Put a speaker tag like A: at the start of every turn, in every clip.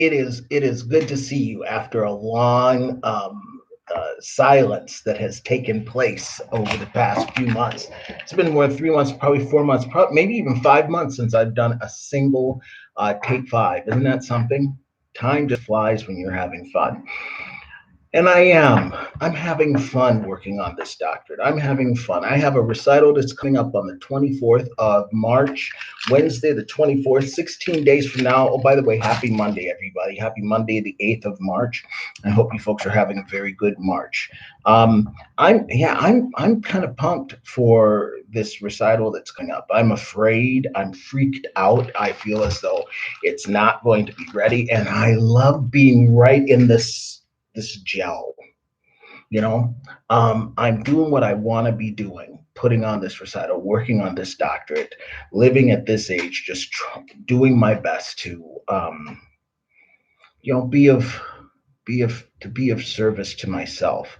A: it is good to see you after a long silence that has taken place over the past few months. It's been more than 3 months, probably 4 months, maybe even 5 months since I've done a single take five. Isn't that something? Time just flies when you're having fun. And I am. I'm having fun working on this doctorate. I'm having fun. I have a recital that's coming up on the 24th of March, Wednesday, the 24th, 16 days from now. Oh, by the way, happy Monday, everybody. Happy Monday, the 8th of March. I hope you folks are having a very good March. I'm kind of pumped for this recital that's coming up. I'm afraid. I'm freaked out. I feel as though it's not going to be ready. And I love being right in this gel, you know. I'm doing what I want to be doing, putting on this recital, working on this doctorate, living at this age, just doing my best to be of service to myself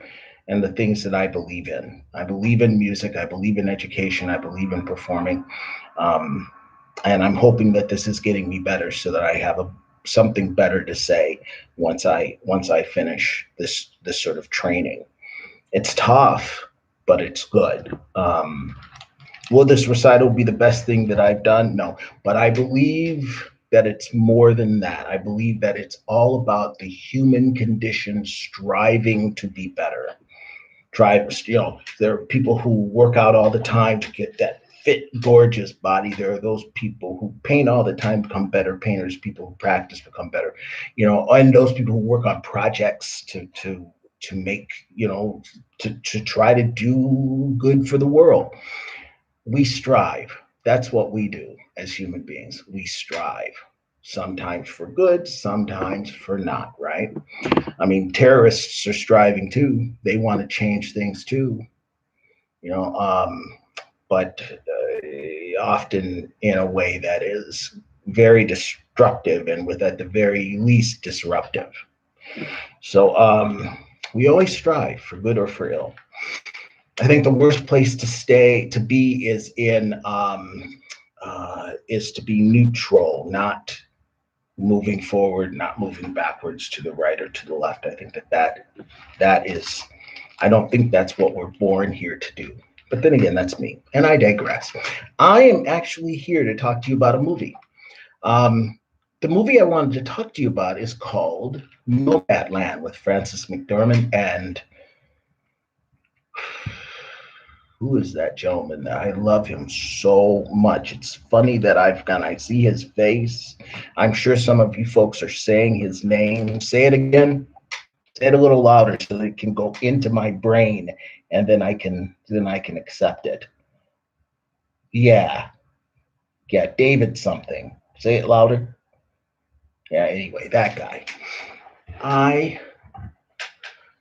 A: and the things that I believe in. I believe in music, I believe in education, I believe in performing. um, and I'm hoping that this is getting me better so that I have something better to say once I finish this sort of training. It's tough, but it's good. Will this recital be the best thing that I've done? No, but I believe that it's more than that. I believe that it's all about the human condition striving to be better. There are people who work out all the time to get that fit, gorgeous body. There are those people who paint all the time, become better painters. People who practice become better, and those people who work on projects to make, to try to do good for the world. We strive. That's what we do as human beings. We strive. Sometimes for good, sometimes for not, right? I mean, terrorists are striving too. They want to change things too, you know, but often in a way that is very destructive and with at the very least disruptive. So we always strive for good or for ill. I think the worst place to be is to be neutral, not moving forward, not moving backwards to the right or to the left. I think that is, I don't think that's what we're born here to do. But then again, that's me, and I digress. I am actually here to talk to you about a movie. Um, the movie I wanted to talk to you about is called Nomadland with Francis McDormand and who is that gentleman? I love him so much. It's funny that I see his face. I'm sure some of you folks are saying his name. Say it again. Say it a little louder so that it can go into my brain, and then I can accept it. Yeah, yeah, David something. Say it louder. Yeah. Anyway, that guy. I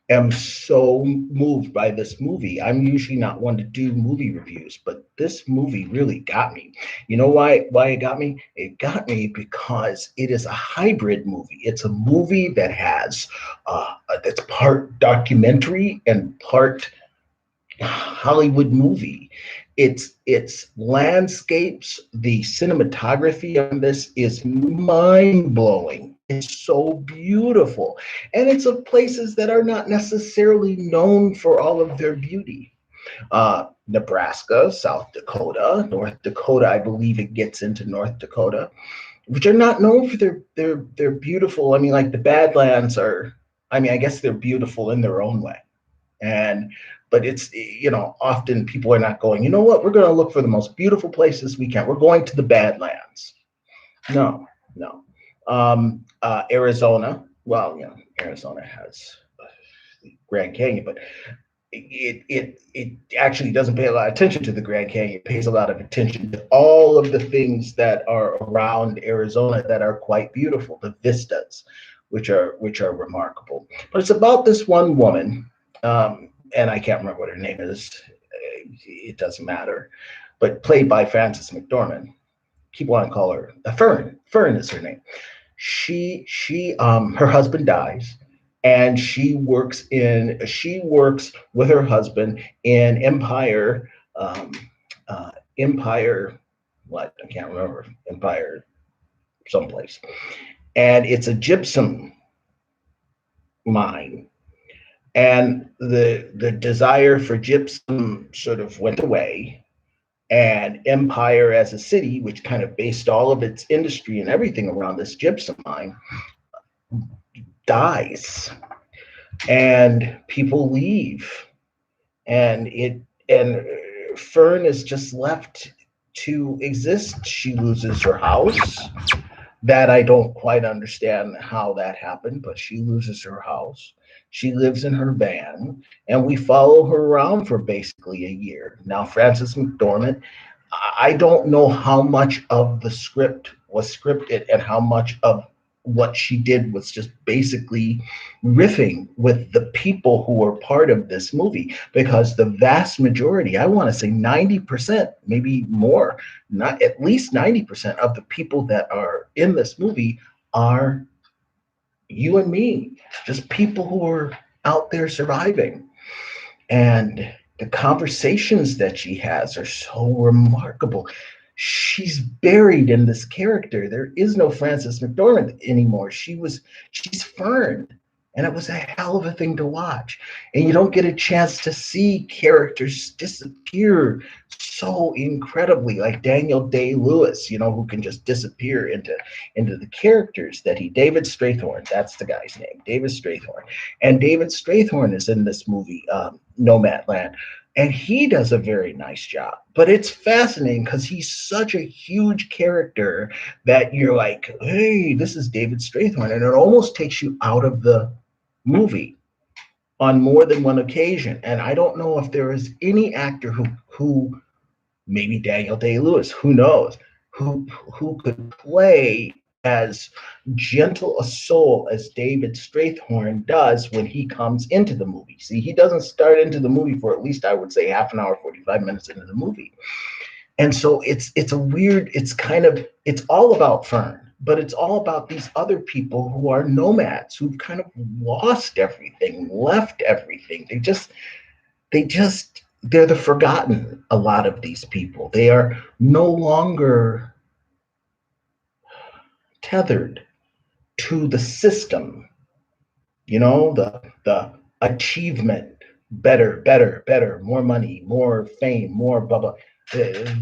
A: am so moved by this movie. I'm usually not one to do movie reviews, but this movie really got me. You know why it got me? It got me because it is a hybrid movie. It's a movie that's part documentary and part Hollywood movie. It's landscapes. The cinematography on this is mind blowing. It's so beautiful, and it's of places that are not necessarily known for all of their beauty. Nebraska, South Dakota, North Dakota. I believe it gets into North Dakota, which are not known for their beautiful. I mean, like the Badlands are. I mean, I guess they're beautiful in their own way, and but it's, often people are not going, you know what, we're going to look for the most beautiful places we can, we're going to the Badlands. No, no. Arizona, well, Arizona has the Grand Canyon, but it actually doesn't pay a lot of attention to the Grand Canyon. It pays a lot of attention to all of the things that are around Arizona that are quite beautiful, the vistas, which are remarkable. But it's about this one woman, and I can't remember what her name is. It doesn't matter, but played by Frances McDormand. Keep wanting to call her Fern. Fern is her name. Her husband dies, and she works with her husband in Empire, what, I can't remember, Empire someplace. and it's a gypsum mine. And the desire for gypsum sort of went away, and Empire as a city, which kind of based all of its industry and everything around this gypsum mine, dies, and people leave, and Fern is just left to exist. She loses her house. That I don't quite understand how that happened, but she loses her house. She lives in her van, and we follow her around for basically a year. Now, Frances McDormand, I don't know how much of the script was scripted and how much of what she did was just basically riffing with the people who were part of this movie, because the vast majority, I want to say 90%, maybe more, not at least 90% of the people that are in this movie are you and me, just people who are out there surviving. And the conversations that she has are so remarkable. She's buried in this character. There is no Frances McDormand anymore. She's Fern. And it was a hell of a thing to watch. And you don't get a chance to see characters disappear so incredibly, like Daniel Day-Lewis, who can just disappear into the characters that David Strathorn, that's the guy's name, David Strathorn. And David Strathorn is in this movie, Nomadland, and he does a very nice job. But it's fascinating because he's such a huge character that you're like, hey, this is David Strathorn, and it almost takes you out of the movie on more than one occasion. And I don't know if there is any actor who maybe Daniel Day-Lewis, who knows, who could play as gentle a soul as David Strathorn does when he comes into the movie. See, he doesn't start into the movie for at least, I would say, half an hour, 45 minutes into the movie. And so it's a weird, it's all about Fern, but it's all about these other people who are nomads, who've kind of lost everything, left everything. They're the forgotten, a lot of these people. They are no longer tethered to the system, the achievement, better, more money, more fame, more blah blah.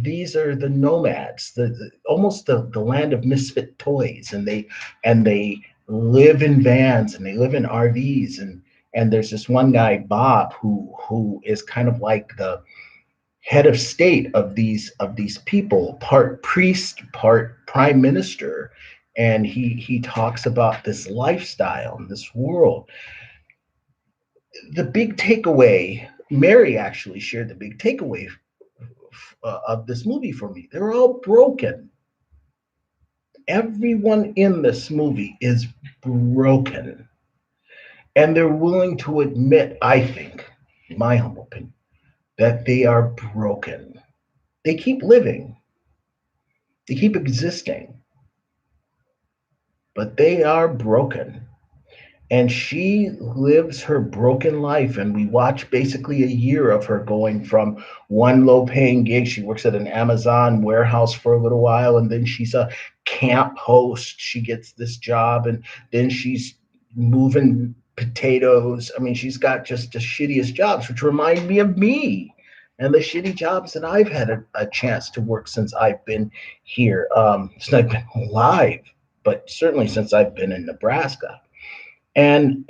A: These are the nomads, almost the land of misfit toys, and they live in vans and they live in RVs, and there's this one guy, Bob, who is kind of like the head of state of these people, part priest, part prime minister, and he talks about this lifestyle and this world. The big takeaway, Mary actually shared the big takeaway of this movie for me. They're all broken. Everyone in this movie is broken, and they're willing to admit, I think, in my humble opinion, that they are broken. They keep living, they keep existing, but they are broken. And she lives her broken life, and we watch basically a year of her going from one low paying gig. She works at an Amazon warehouse for a little while, and then she's a camp host. She gets this job, and then she's moving potatoes. I mean, she's got just the shittiest jobs, which remind me of me and the shitty jobs that I've had a chance to work since I've been here, since I've been alive, but certainly since I've been in Nebraska. And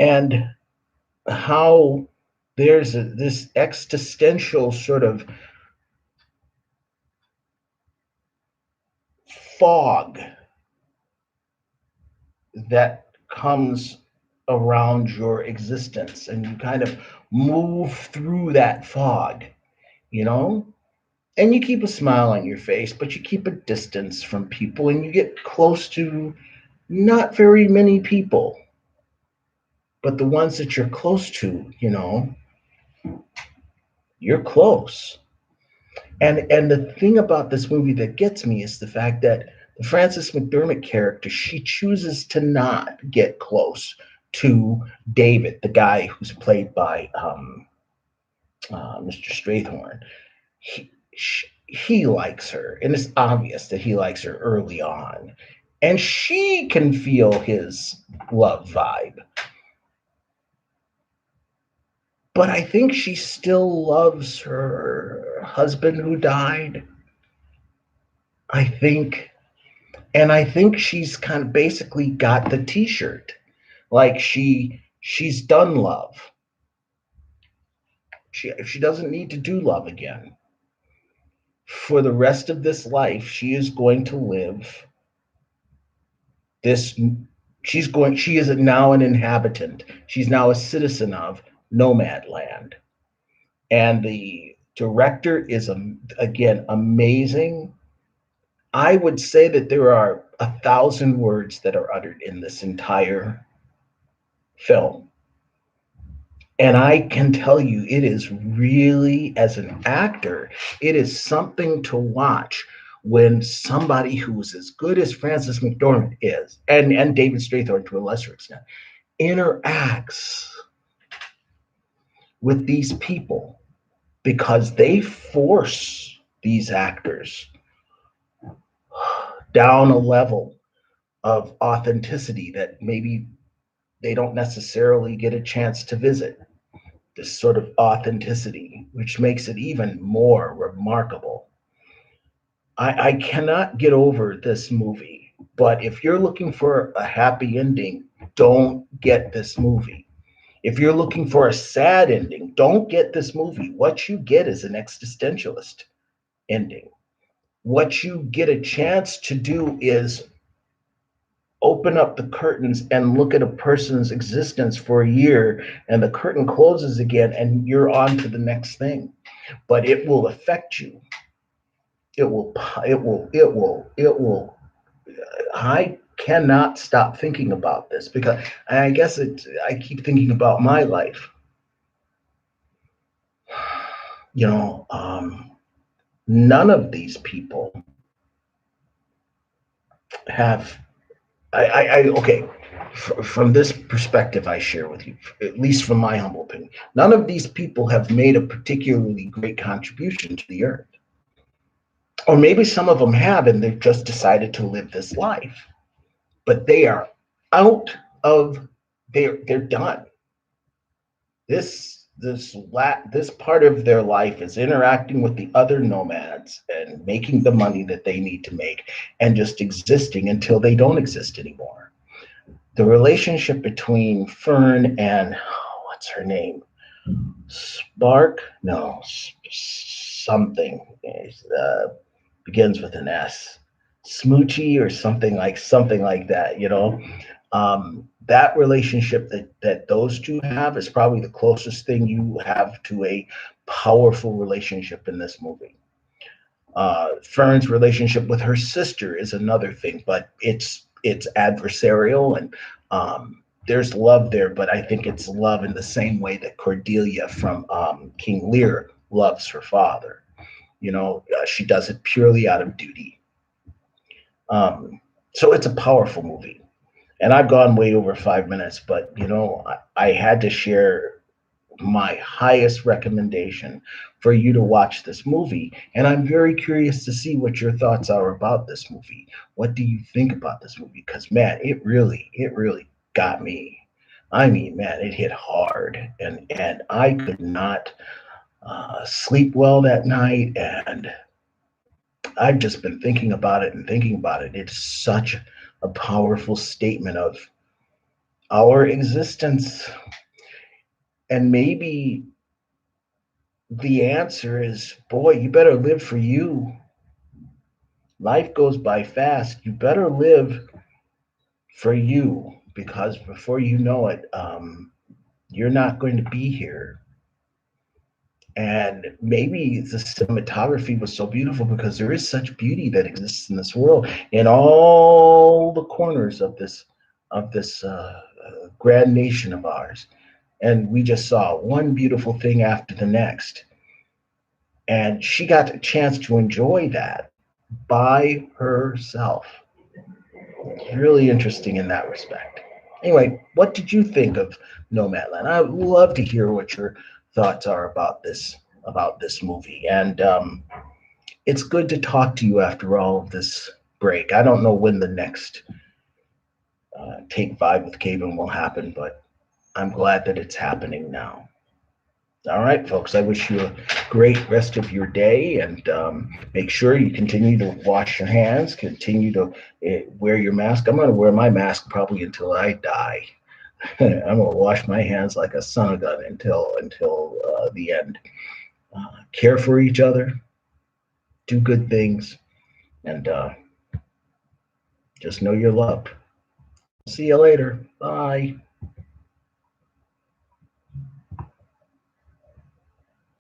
A: how there's this existential sort of fog that comes around your existence, and you kind of move through that fog, you know and you keep a smile on your face, but you keep a distance from people, and you get close to not very many people, but the ones that you're close to, you're close. And the thing about this movie that gets me is the fact that the Frances McDormand character, she chooses to not get close to David, the guy who's played by Mr. Strathorn. He likes her, and it's obvious that he likes her early on. and she can feel his love vibe. But I think she still loves her husband who died. I think, and I think she's kind of basically got the t-shirt. Like she's done love. She doesn't need to do love again. For the rest of this life, she is going to live this she is now an inhabitant. She's now a citizen of Nomadland. And the director is again amazing. I would say that there are 1,000 words that are uttered in this entire film. And I can tell you, it is really, as an actor, it is something to watch when somebody who's as good as Frances McDormand is, and David Strathairn to a lesser extent, interacts with these people, because they force these actors down a level of authenticity that maybe they don't necessarily get a chance to visit. This sort of authenticity, which makes it even more remarkable. I cannot get over this movie, but if you're looking for a happy ending, don't get this movie. If you're looking for a sad ending, don't get this movie. What you get is an existentialist ending. What you get a chance to do is open up the curtains and look at a person's existence for a year, and the curtain closes again and you're on to the next thing. But it will affect you. It will I cannot stop thinking about this, because I guess I keep thinking about my life. You know, none of these people have okay, from this perspective I share with you, at least from my humble opinion, none of these people have made a particularly great contribution to the earth. Or maybe some of them have, and they've just decided to live this life. But they are out of, they're done. This part of their life is interacting with the other nomads and making the money that they need to make, and just existing until they don't exist anymore. The relationship between Fern and, what's her name? Spark? No, something. Begins with an S. Smoochie or something like that, you know. That relationship that those two have is probably the closest thing you have to a powerful relationship in this movie. Fern's relationship with her sister is another thing, but it's adversarial, and there's love there, but I think it's love in the same way that Cordelia from King Lear loves her father. You know, she does it purely out of duty. So it's a powerful movie. And I've gone way over 5 minutes, but you know, I had to share my highest recommendation for you to watch this movie. And I'm very curious to see what your thoughts are about this movie. What do you think about this movie? Because man, it really got me. I mean, man, it hit hard, and I could not sleep well that night, and I've just been thinking about it and thinking about it. It's such a powerful statement of our existence. And maybe the answer is, boy, you better live for you. Life goes by fast. You better live for you, because before you know it, you're not going to be here. And maybe the cinematography was so beautiful because there is such beauty that exists in this world, in all the corners of this grand nation of ours. And we just saw one beautiful thing after the next. And she got a chance to enjoy that by herself. It's really interesting in that respect. Anyway, what did you think of Nomadland? I'd love to hear what your thoughts are about this movie. And it's good to talk to you after all of this break. I don't know when the next Take 5 with Kabin will happen, but I'm glad that it's happening now. All right, folks, I wish you a great rest of your day, and make sure you continue to wash your hands, continue to wear your mask. I'm going to wear my mask probably until I die. I'm going to wash my hands like a son of a gun until the end. Care for each other, do good things, and just know you're loved. See you later. Bye.